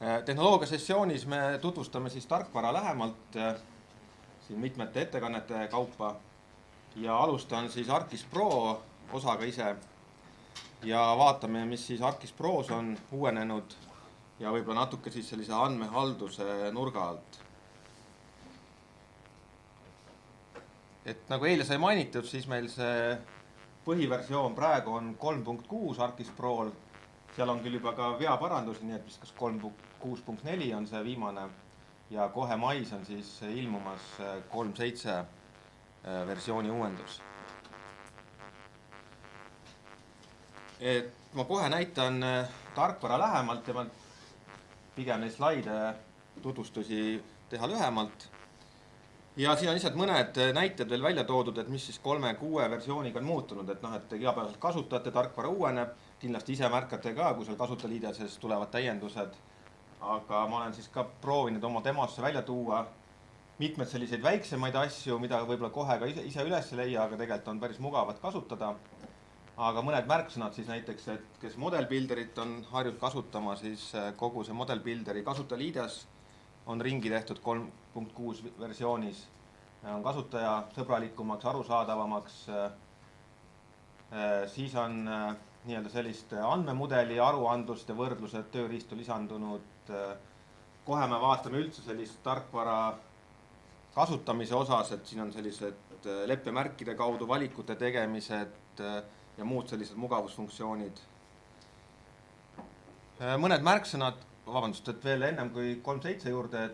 Tehnoloogia sessioonis me tutvustame siis tarkvara lähemalt siin mitmete ettekannete kaupa ja alustan siis ArcGIS Pro osaga ise ja vaatame, mis siis ArcGIS Pros on uuenenud ja võib-olla natuke siis sellise andmehalduse nurga alt. Et nagu eile sai mainitud, siis meil see põhiversioon praegu on 3.6 ArcGIS Prol. Seal on küll juba ka veaparandusi, nii et vist kas 3.6.4 on see viimane ja kohe mais on siis ilmumas 3.7 versiooni uuendus. Et ma kohe näitan tarkvara lähemalt ja ma pigem neid slaide tutvustusi teha lühemalt. Ja siin on lihtsalt mõned näited veel välja toodud, et mis siis 3.6 versiooniga on muutunud, et igapäevaselt kasutajate tarkvara uueneb, kindlasti ise märkate ka, kui seal kasutajaliideses tulevad täiendused, aga ma olen siis ka proovinud oma demosse välja tuua mitmed selliseid väiksemaid asju, mida võib-olla kohe ka ise üles leia, aga tegelikult on päris mugavad kasutada. Aga mõned märksõnad siis näiteks, et kes Model Builderit on harjunud kasutama, siis kogu see Model Builderi kasutajaliides on ringi tehtud 3.6 versioonis, on kasutaja sõbralikumaks, arusaadavamaks, siis on nii-öelda sellist andmemudeli aruandlust ja võrdlused tööriistu lisandunud. Kohe me vaatame üldse sellist tarkvara kasutamise osas, et siin on sellised leppemärkide kaudu valikute tegemised ja muud sellised mugavusfunktsioonid. Mõned märksõnad, vabandust, et veel ennem kui 3.7 juurde,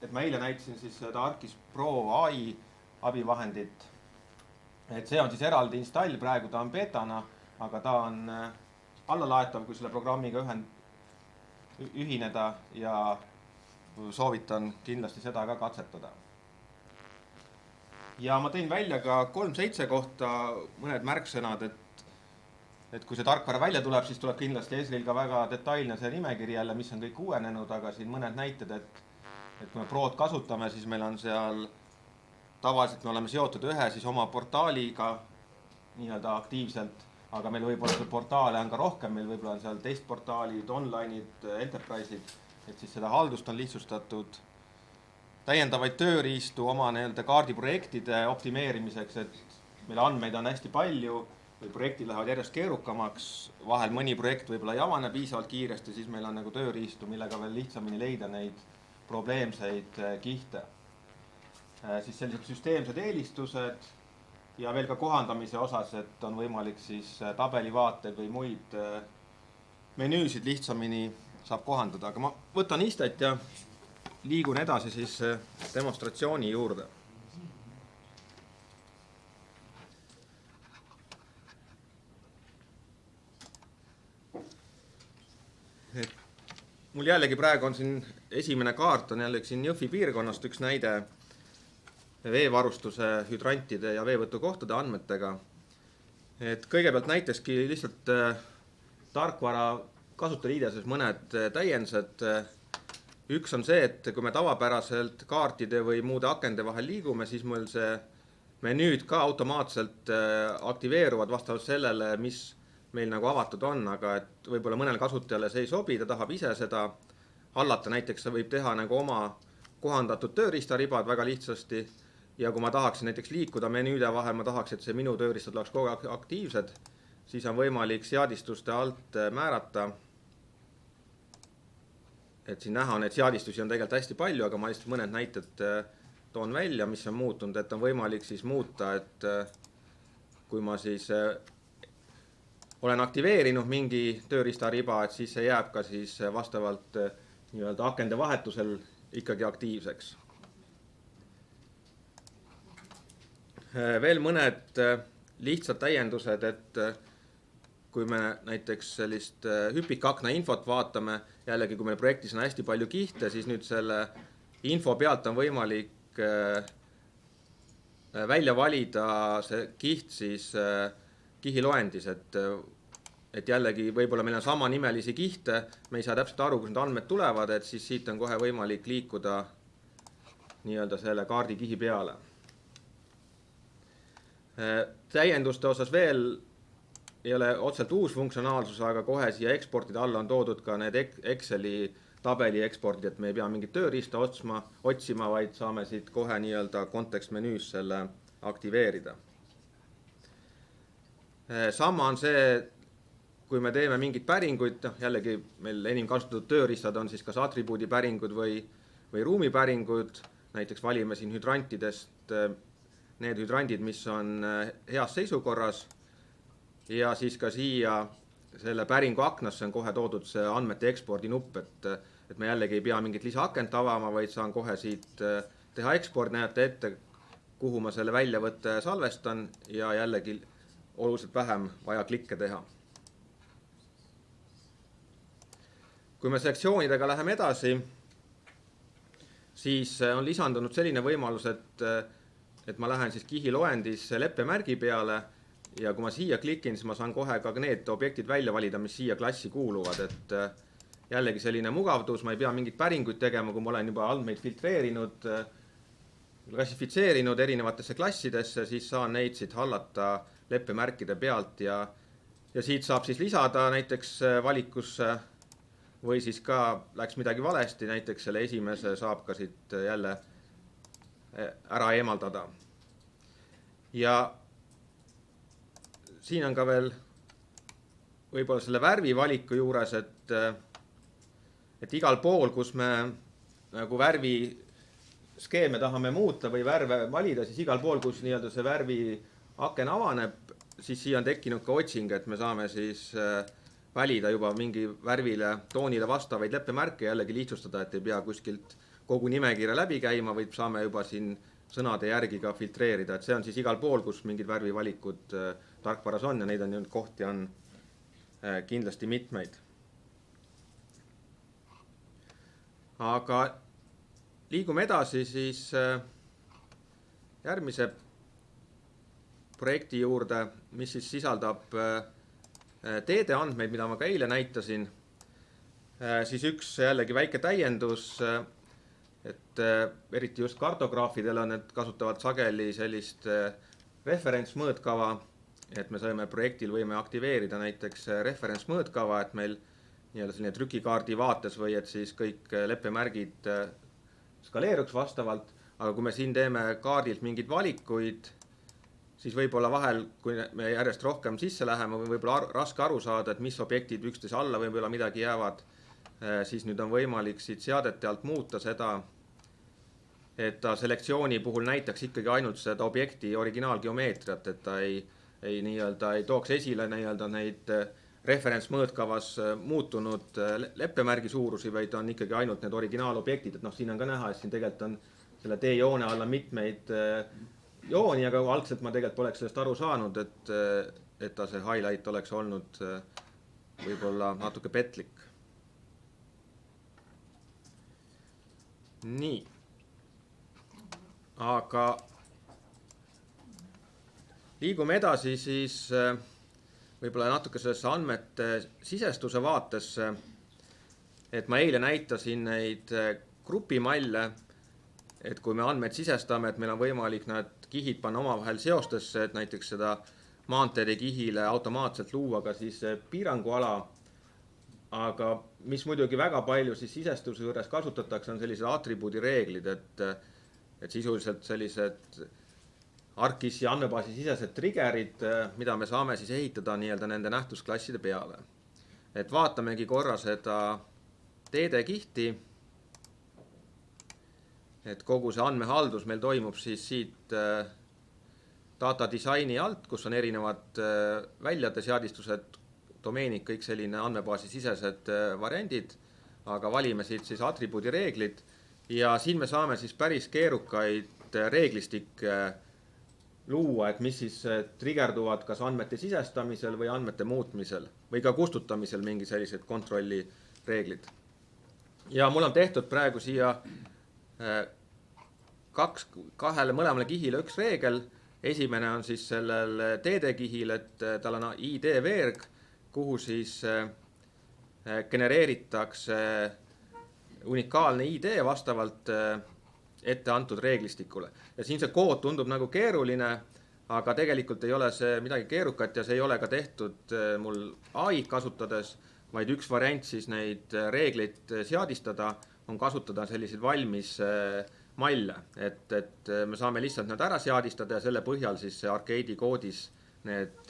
et ma eile näitasin siis seda ArcGIS Pro AI abivahendit. Et see on siis eraldi install, praegu ta on beetana, aga ta on allalaetav, kui selle programmiga ühineda ja soovitan kindlasti seda ka katsetada. Ja ma tõin välja ka 3.7 kohta mõned märksõnad, et kui see tarkvara välja tuleb, siis tuleb kindlasti Esril ka väga detailne see nimekiri jälle, mis on kõik uuenenud, aga siin mõned näited, et kui me Prod kasutame, siis meil on seal tavaliselt me oleme seotud ühe siis oma portaaliga nii-öelda aktiivselt, aga meil võib-olla see portaale on ka rohkem, meil võib-olla on seal testportaalid, online'id, enterprise'id, et siis seda haldust on lihtsustatud. Täiendavaid tööriistu oma nii-öelda kaardiprojektide optimeerimiseks, et meil andmeid on hästi palju, või projektid lähevad järjest keerukamaks, vahel mõni projekt võib-olla ei avane piisavalt kiiresti, siis meil on nagu tööriistu, millega veel lihtsamini leida neid probleemseid kihte. Siis sellised süsteemsed eelistused ja veel ka kohandamise osas, et on võimalik siis tabelivaateid või muid menüüsid lihtsamini saab kohandada. Aga ma võtan istet ja liigun edasi siis demonstratsiooni juurde. Mul jällegi praegu on siin esimene kaart, on jällegi siin Jõhvi piirkonnast üks näide veevarustuse, hüdrantide ja veevõtukohtade andmetega. Et kõigepealt näitekski lihtsalt tarkvara kasutajaliideses mõned täiendused. Üks on see, et kui me tavapäraselt kaartide või muude akende vahel liigume, siis meil see menüüd ka automaatselt aktiveeruvad vastavalt sellele, mis meil nagu avatud on, aga et võib-olla mõnele kasutajale see ei sobi, ta tahab ise seda hallata, näiteks võib teha nagu oma kohandatud tööriistaribad väga lihtsasti ja kui ma tahaksin näiteks liikuda menüüde vahel, ma tahaks, et see minu tööriistad oleks kogu aeg aktiivsed, siis on võimalik seadistuste alt määrata, et siin näha on, et seadistusi on tegelikult hästi palju, aga ma lihtsalt mõned näited toon välja, mis on muutunud, et on võimalik siis muuta, et kui ma siis olen aktiveerinud mingi tööriistariba, et siis see jääb ka siis vastavalt nii-öelda akende vahetusel ikkagi aktiivseks. Veel mõned lihtsad täiendused, et kui me näiteks sellist hüpikakna infot vaatame, jällegi kui meil projektis on hästi palju kihte, siis nüüd selle info pealt on võimalik välja valida see kiht siis kihiloendis, et jällegi võib-olla meil on sama nimelisi kihte, me ei saa täpselt aru, kus need andmed tulevad, et siis siit on kohe võimalik liikuda nii-öelda selle kaardi kihi peale. Täienduste osas veel ei ole otseselt uus funktsionaalsus, aga kohe siia eksportide alla on toodud ka need Exceli tabeli ekspordi, et me ei pea mingit tööriista otsima, vaid saame siit kohe nii-öelda kontekstmenüüs selle aktiveerida. Sama on see, kui me teeme mingid päringuid, jällegi meil enim kasutatud tööriistad on siis kas atribuudi päringud või ruumipäringud, näiteks valime siin hüdrantidest need hüdrandid, mis on heas seisukorras ja siis ka siia selle päringu aknasse on kohe toodud see andmete ekspordi nupp, et me jällegi ei pea mingit lisaakent avama, vaid saan kohe siit teha eksport, näete ette, kuhu ma selle väljavõtte salvestan ja jällegi oluliselt vähem vaja klikke teha. Kui me sektsioonidega läheme edasi, siis on lisandunud selline võimalus, et ma lähen siis kihiloendis leppemärgi peale ja kui ma siia klikin, siis ma saan kohe ka need objektid välja valida, mis siia klassi kuuluvad. Et jällegi selline mugavdus, ma ei pea mingit päringuid tegema, kui ma olen juba andmeid filtreerinud, klassifitseerinud erinevatesse klassidesse, siis saan neid siit hallata leppemärkide pealt ja siit saab siis lisada näiteks valikusse või siis ka läks midagi valesti, näiteks selle esimese saab ka siit jälle ära eemaldada. Ja siin on ka veel võib-olla selle värvi valiku juures, et igal pool, kus me nagu värvi skeeme tahame muuta või värve valida, siis igal pool, kus nii-öelda see värvi aken avaneb, siis siia on tekkinud ka otsing, et me saame siis valida juba mingi värvile, toonile vastavaid leppemärke, jällegi lihtsustada, et ei pea kuskilt kogu nimekirja läbi käima, vaid saame juba siin sõnade järgi ka filtreerida, et see on siis igal pool, kus mingid värvivalikud tarkvaras on ja neid on kohti on kindlasti mitmeid. Aga liigume edasi siis järgmise projekti juurde, mis siis sisaldab teede andmeid, mida ma ka eile näitasin. Siis üks jällegi väike täiendus, et eriti just kartograafidel on, et kasutavad sageli sellist referentsmõõtkava, et me saime projektil võime aktiveerida näiteks referentsmõõtkava, et meil nii-öelda selline trükikaardi vaates või et siis kõik leppemärgid skaleeruks vastavalt, aga kui me siin teeme kaardilt mingeid valikuid, siis võib-olla vahel, kui me järjest rohkem sisse läheme, võib-olla raske aru saada, et mis objektid üksteise alla võib-olla midagi jäävad, siis nüüd on võimalik siit seadete alt muuta seda, et ta selektsiooni puhul näitaks ikkagi ainult seda objekti originaalgeomeetriat, et ta ei tooks esile neid referentsmõõtkavas muutunud leppemärgi suurusi, vaid on ikkagi ainult need originaalobjektid, et siin on ka näha, et siin tegelikult on selle T-joone alla mitmeid jooni, aga algselt ma tegelikult poleks sellest aru saanud, et ta see highlight oleks olnud võib-olla natuke petlik. Nii. Aga liigume edasi siis võib-olla natuke sellesse andmete sisestuse vaatesse, et ma eile näitasin neid grupimalle, et kui me andmeid sisestame, et meil on võimalik need kihid panna omavahel seostesse, et näiteks seda maanteede kihile automaatselt luua ka siis piiranguala, aga mis muidugi väga palju siis sisestuse juures kasutatakse, on sellised atribuudi reeglid, et sisuliselt sellised ArcGIS-i andmebaasi sisesed triggerid, mida me saame siis ehitada nii-öelda nende nähtusklasside peale. Et vaatamegi korra seda teede kihti, et kogu see andmehaldus meil toimub siis siit data disaini alt, kus on erinevad väljade seadistused, domeenid, kõik selline andmebaasi sisesed variandid, aga valime siit siis atribuudi reeglid ja siin me saame siis päris keerukaid reeglistikke luua, et mis siis triggerduvad kas andmete sisestamisel või andmete muutmisel või ka kustutamisel mingi sellised kontrolli reeglid. Ja mul on tehtud praegu siia kahele mõlemale kihile üks reegel. Esimene on siis sellel teede kihil, et tal on ID-veerg, kuhu siis genereeritakse unikaalne ID vastavalt ette antud reeglistikule. Ja siin see kood tundub nagu keeruline, aga tegelikult ei ole see midagi keerukat ja see ei ole ka tehtud mul AI kasutades, vaid üks variant siis neid reegleid seadistada on kasutada selliseid valmis malle, et me saame lihtsalt need ära seadistada ja selle põhjal siis Arcade'i koodis need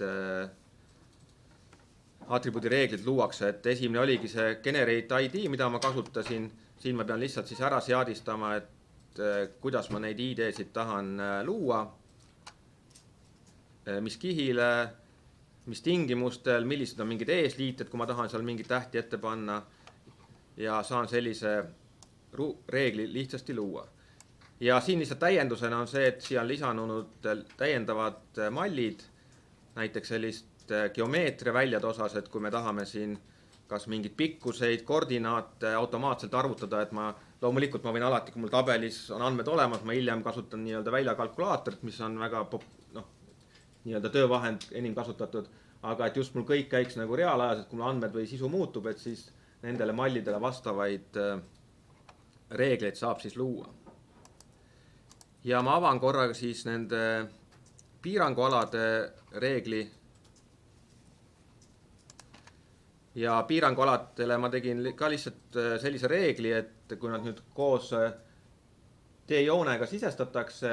atribuudi reeglid luuakse, et esimene oligi see generate ID, mida ma kasutasin, siin ma pean lihtsalt siis ära seadistama, et kuidas ma neid ID-sid tahan luua, mis kihile, mis tingimustel, millised on mingid eesliited, kui ma tahan seal mingit tähti ette panna ja saan sellise reegli lihtsasti luua. Ja siin lihtsalt täiendusena on see, et siia on lisanunud täiendavad mallid, näiteks sellist geomeetria väljade osas, et kui me tahame siin kas mingid pikkuseid koordinaate automaatselt arvutada, et loomulikult ma võin alati, kui mul tabelis on andmed olemas, ma hiljem kasutan nii-öelda väljakalkulaatorit, mis on väga nii-öelda töövahend enim kasutatud, aga et just mul kõik käiks nagu reaalajas, et kui mul andmed või sisu muutub, et siis nendele mallidele vastavaid reegleid saab siis luua. Ja ma avan korraga siis nende piirangualade reegli. Ja piirangualadele ma tegin ka lihtsalt sellise reegli, et kui nad nüüd koos T-joonega sisestatakse,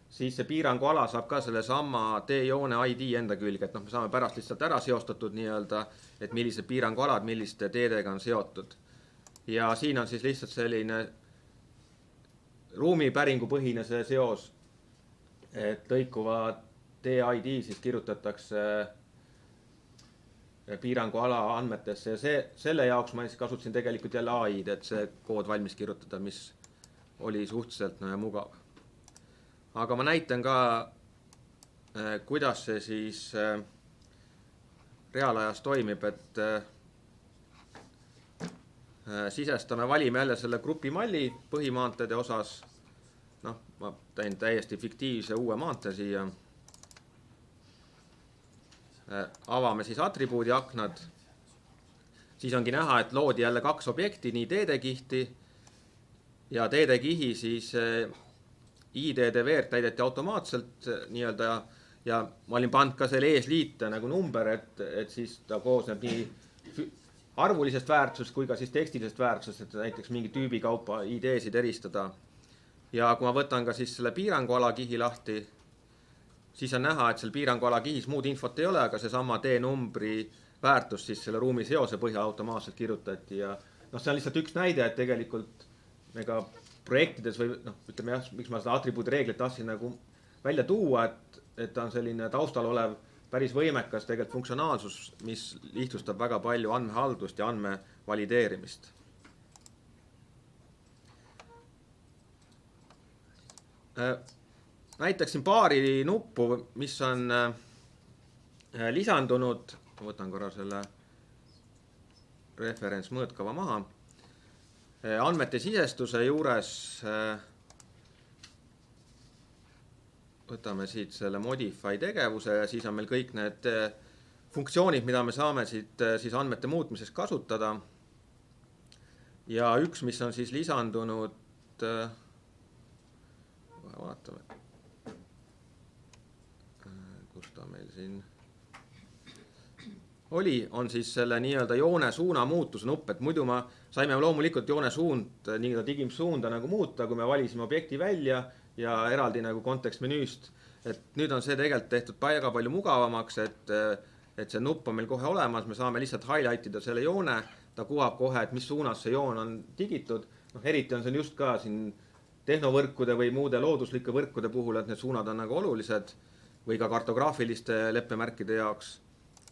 siis see piiranguala saab ka selle sama T-joone ID enda külge, et me saame pärast lihtsalt ära seostatud nii-öelda, et millised piirangualad milliste teedega on seotud. Ja siin on siis lihtsalt selline ruumipäringu põhine see seos, et lõikuva T-ID siis kirjutatakse piiranguala andmetesse ja selle jaoks ma siis kasutasin tegelikult jälle AI-d, et see kood valmis kirjutada, mis oli suhteliselt mugav. Aga ma näitan ka, kuidas see siis reaalajas toimib, et sisestame, valime jälle selle grupi malli põhimaanteede osas. Ma teen täiesti fiktiivse uue maantee siia. Avame siis atribuudi aknad. Siis ongi näha, et loodi jälle kaks objekti, nii teedekihti ja teedekihi siis ID-de veerd täideti automaatselt nii-öelda ja ma olin pannud ka selle eesliite nagu number, et siis ta koosneb nii arvulisest väärtusest kui ka siis tekstilisest väärtusest, et näiteks mingi tüübi kaupa ID-sid eristada. Ja kui ma võtan ka siis selle piiranguala kihi lahti, siis on näha, et selle piiranguala kihis muud infot ei ole, aga see sama D-numbri väärtus siis selle ruumi seose põhjal automaatselt kirjutati. Ja see on lihtsalt üks näide, et tegelikult ega projektides või ütleme jah, miks ma seda atribuudi reeglit tahtsin nagu välja tuua, et ta on selline taustal olev päris võimekas tegelikult funktsionaalsus, mis lihtsustab väga palju andmehaldust ja andme valideerimist. Näitaksin paari nuppu, mis on lisandunud. Võtan korra selle referents mõõtkava maha. Andmete sisestuse juures võtame siit selle modify tegevuse ja siis on meil kõik need funktsioonid, mida me saame siit siis andmete muutmiseks kasutada. Ja üks, mis on siis lisandunud, vaatame, kus ta meil siin oli, on siis selle nii-öelda joone suuna muutuse nupp, et muidu ma saime loomulikult joone suund, nii-öelda digimsuunda nagu muuta, kui me valisime objekti välja ja eraldi nagu kontekstmenüüst, et nüüd on see tegelikult tehtud väga palju mugavamaks, et see nupp on meil kohe olemas, me saame lihtsalt highlightida selle joone, ta kuvab kohe, et mis suunas see joon on digitud, eriti on see just ka siin tehnovõrkude või muude looduslike võrkude puhul, et need suunad on nagu olulised või ka kartograafiliste leppemärkide jaoks.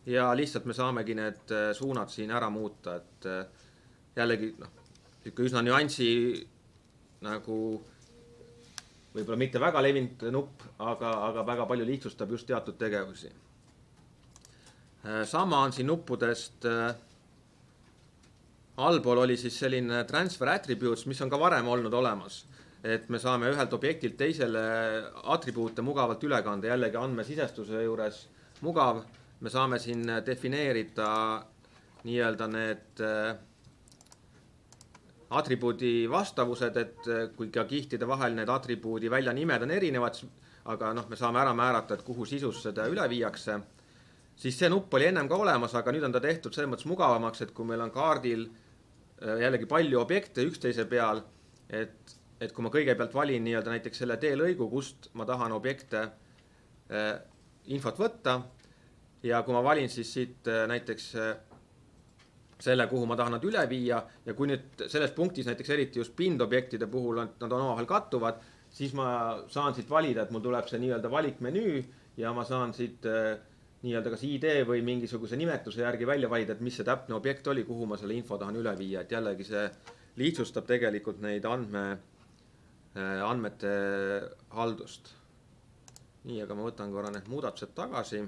Ja lihtsalt me saamegi need suunad siin ära muuta, et jällegi üsna nüansi nagu võib-olla mitte väga levinud nupp, aga väga palju lihtsustab just teatud tegevusi. Sama on siin nuppudest, allpool oli siis selline transfer attributes, mis on ka varem olnud olemas. Et me saame ühelt objektilt teisele atribuute mugavalt üle kanda, jällegi andmesisestuse juures mugav. Me saame siin defineerida nii-öelda need atribuudi vastavused, et kui ka kihtide vahel need atribuudi väljanimed on erinevad, aga me saame ära määrata, et kuhu sisus seda üle viiakse. siis see nupp oli ennem ka olemas, aga nüüd on ta tehtud selles mõttes mugavamaks, et kui meil on kaardil jällegi palju objekte üksteise peal, et kui ma kõigepealt valin nii-öelda näiteks selle teelõigu, kust ma tahan objekte infot võtta ja kui ma valin siis siit näiteks selle, kuhu ma tahan nad üle viia ja kui nüüd selles punktis näiteks eriti just pindobjektide puhul nad on omavahel kattuvad, siis ma saan siit valida, et mul tuleb see nii-öelda valikmenüü ja ma saan siit nii-öelda kas ID või mingisuguse nimetuse järgi välja valida, et mis see täpne objekt oli, kuhu ma selle info tahan üle viia, et jällegi see lihtsustab tegelikult neid andmete haldust. Nii, aga ma võtan korra need muudatused tagasi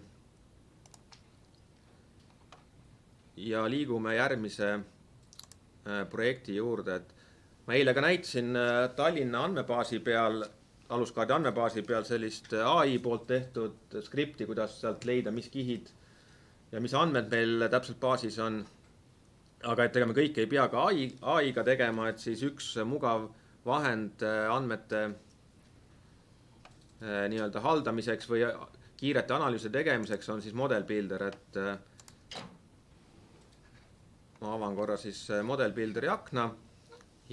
ja liigume järgmise projekti juurde, et ma eile ka näitasin Tallinna andmebaasi peal, aluskaardi andmebaasi peal sellist AI poolt tehtud skripti, kuidas sealt leida, mis kihid ja mis andmed meil täpselt baasis on. Aga et ega me kõike ei pea ka AI-ga tegema, et siis üks mugav vahend andmete nii-öelda haldamiseks või kiirete analüüsi tegemiseks on siis Model Builder, et ma avan korra siis Model Builderi akna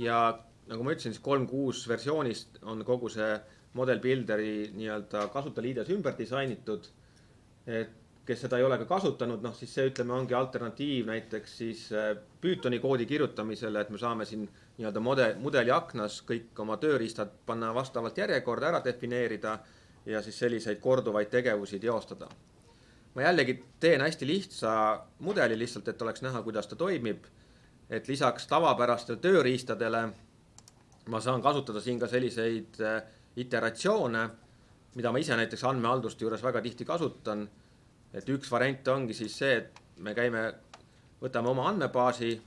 ja nagu ma ütlesin, siis 3.6 versioonist on kogu see Model Builderi nii-öelda kasutajaliides ümber disainitud. Et kes seda ei ole ka kasutanud, siis see ütleme ongi alternatiiv näiteks siis Pythoni koodi kirjutamisele, et me saame siin nii-öelda mudeli aknas kõik oma tööriistad panna vastavalt järjekorda ära defineerida ja siis selliseid korduvaid tegevusi teostada. Ma jällegi teen hästi lihtsa mudeli lihtsalt, et oleks näha, kuidas ta toimib. Et lisaks tavapärastele tööriistadele ma saan kasutada siin ka selliseid iteratsioone, mida ma ise näiteks andmehalduste juures väga tihti kasutan. Et üks variant ongi siis see, et me võtame oma andmebaasi,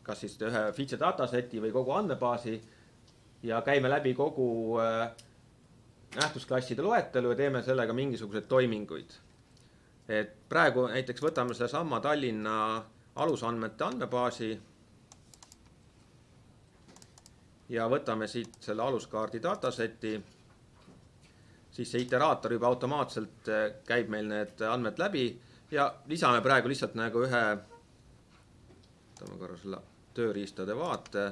kas siis ühe feature dataseti või kogu andmebaasi ja käime läbi kogu nähtusklasside loetelu ja teeme sellega mingisuguseid toiminguid. Et praegu näiteks võtame selle sama Tallinna alusandmete andmebaasi ja võtame siit selle aluskaardi dataseti, siis see iteraator juba automaatselt käib meil need andmed läbi ja lisame praegu lihtsalt nagu ühe, võtame korra selle tööriistade vaate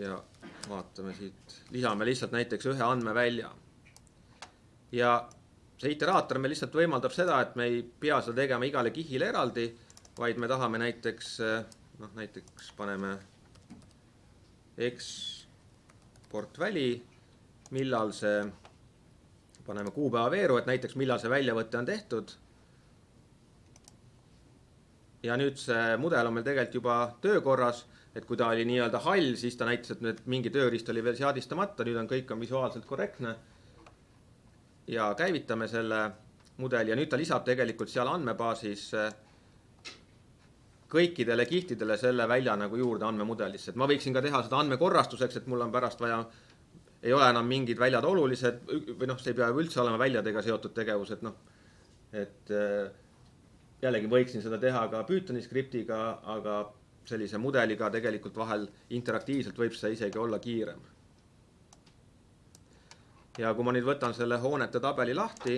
ja vaatame siit, lisame lihtsalt näiteks ühe andmevälja. Ja see iteraator meil lihtsalt võimaldab seda, et me ei pea seda tegema igale kihile eraldi, vaid me tahame näiteks paneme export väli, millal see, paneme kuupäeva veeru, et näiteks millal see väljavõte on tehtud. Ja nüüd see mudel on meil tegelikult juba töökorras, et kui ta oli nii-öelda hall, siis ta näitas, et mingi tööriist oli veel seadistamata, nüüd on kõik visuaalselt korrektne. Ja käivitame selle mudeli ja nüüd ta lisab tegelikult seal andmebaasis kõikidele kihtidele selle välja nagu juurde andmemudelisse. Et ma võiksin ka teha seda andmekorrastuseks, et mul on pärast vaja, ei ole enam mingid väljad olulised või see ei pea üldse olema väljadega seotud tegevused. Et jällegi võiksin seda teha ka Pythoni skriptiga, aga sellise mudeliga tegelikult vahel interaktiivselt võib see isegi olla kiirem. Ja kui ma nüüd võtan selle hoonete tabeli lahti,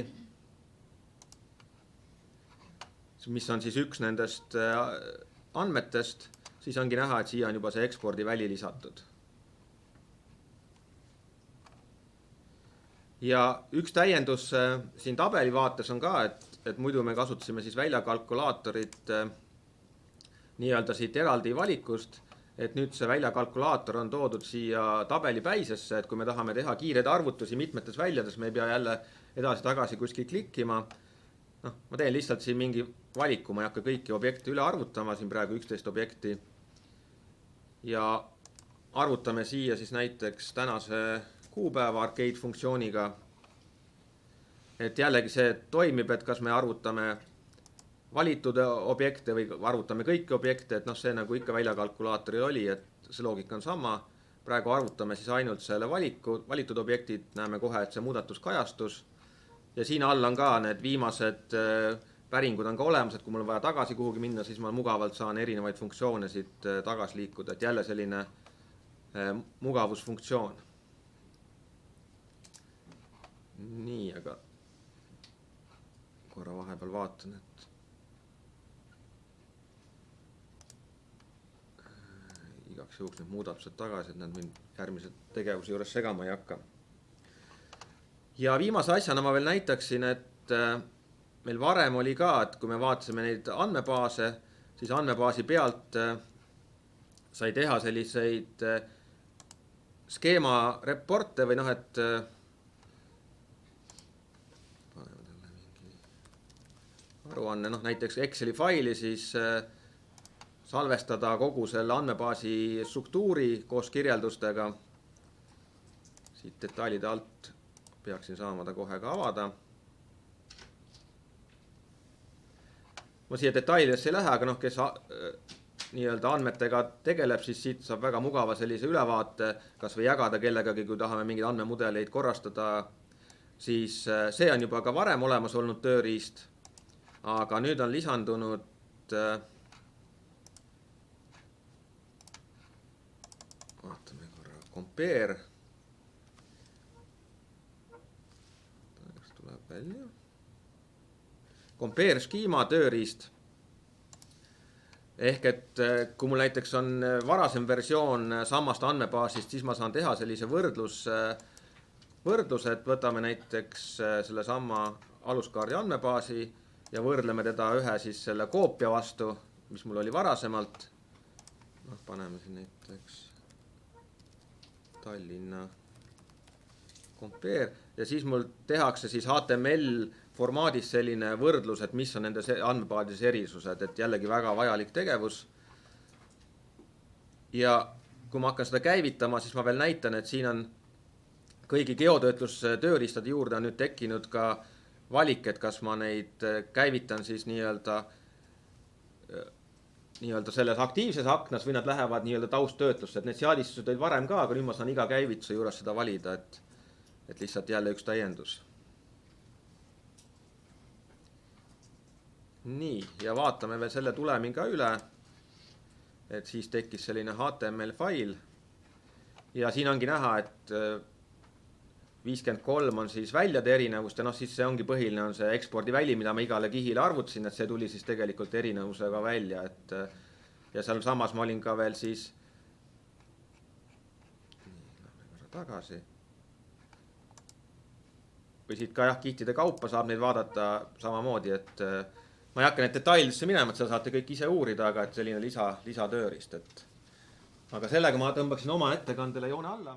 mis on siis üks nendest andmetest, siis ongi näha, et siia on juba see ekspordi väli lisatud. Ja üks täiendus siin tabeli vaates on ka, et muidu me kasutasime siis väljakalkulaatorit nii-öelda siit eraldi valikust, et nüüd see väljakalkulaator on toodud siia tabelipäisesse, et kui me tahame teha kiireid arvutusi mitmetes väljades, me ei pea jälle edasi-tagasi kuskil klikkima. Ma teen lihtsalt siin mingi valiku, ma ei hakka kõiki objekte üle arvutama, siin praegu 11 objekti. Ja arvutame siia siis näiteks tänase kuupäeva arcade funktsiooniga. Et jällegi see toimib, et kas me arvutame valitud objekte või arvutame kõiki objekte, et see nagu ikka väljakalkulaatoril oli, et see loogika on sama. Praegu arvutame siis ainult selle valitud objektid, näeme kohe, et see muudatus kajastus. Ja siin all on ka need viimased päringud on ka olemas, et kui mul on vaja tagasi kuhugi minna, siis ma mugavalt saan erinevaid funktsioone siit tagasi liikuda, et jälle selline mugavusfunktsioon. Nii, aga korra vahepeal vaatan, et igaks juhuks need muudatused tagasi, et nad mind järgmise tegevuse juures segama ei hakka. Ja viimase asjana ma veel näitaksin, et meil varem oli ka, et kui me vaatasime neid andmebaase, siis andmebaasi pealt sai teha selliseid skeema reporte või et paneme talle mingi aruanne, näiteks Exceli faili siis salvestada kogu selle andmebaasi struktuuri koos kirjeldustega. Siit detailide alt peaksin saama ta kohe ka avada. Ma siia detailidesse ei lähe, aga kes nii-öelda andmetega tegeleb, siis siit saab väga mugava sellise ülevaate, kas või jagada kellegagi, kui tahame mingeid andmemudeleid korrastada, siis see on juba ka varem olemas olnud tööriist, aga nüüd on lisandunud vaatame korra compare. Tuleb välja. Compare schema tööriist. Ehk et kui mul näiteks on varasem versioon samast andmebaasist, siis ma saan teha sellise võrdlused. Võtame näiteks selle sama aluskaardi andmebaasi ja võrdleme teda ühe siis selle koopia vastu, mis mul oli varasemalt. Paneme siin näiteks Tallinna compare ja siis mul tehakse siis HTML formaadis selline võrdlus, et mis on nende andmebaadis erisused, et jällegi väga vajalik tegevus. Ja kui ma hakkan seda käivitama, siis ma veel näitan, et siin on kõigi geotöötlustööriistade juurde on nüüd tekkinud ka valik, et kas ma neid käivitan siis nii-öelda selles aktiivses aknas või nad lähevad nii-öelda tausttöötlusse, et need seadistused olid varem ka, aga nüüd ma saan iga käivituse juures seda valida, et lihtsalt jälle üks täiendus. Nii, ja vaatame veel selle tulemi ka üle, et siis tekkis selline HTML fail ja siin ongi näha, et 53 on siis väljade erinevust ja siis see ongi põhiline on see ekspordiväli, mida ma igale kihile arvutasin, et see tuli siis tegelikult erinevusega välja, ja seal samas ma olin ka veel siis tagasi või siit ka kihtide kaupa saab neid vaadata samamoodi, et ma ei hakka need detailidesse minema, et seda saate kõik ise uurida, aga et selline lisatööriist, aga sellega ma tõmbaksin oma ettekandele joone alla.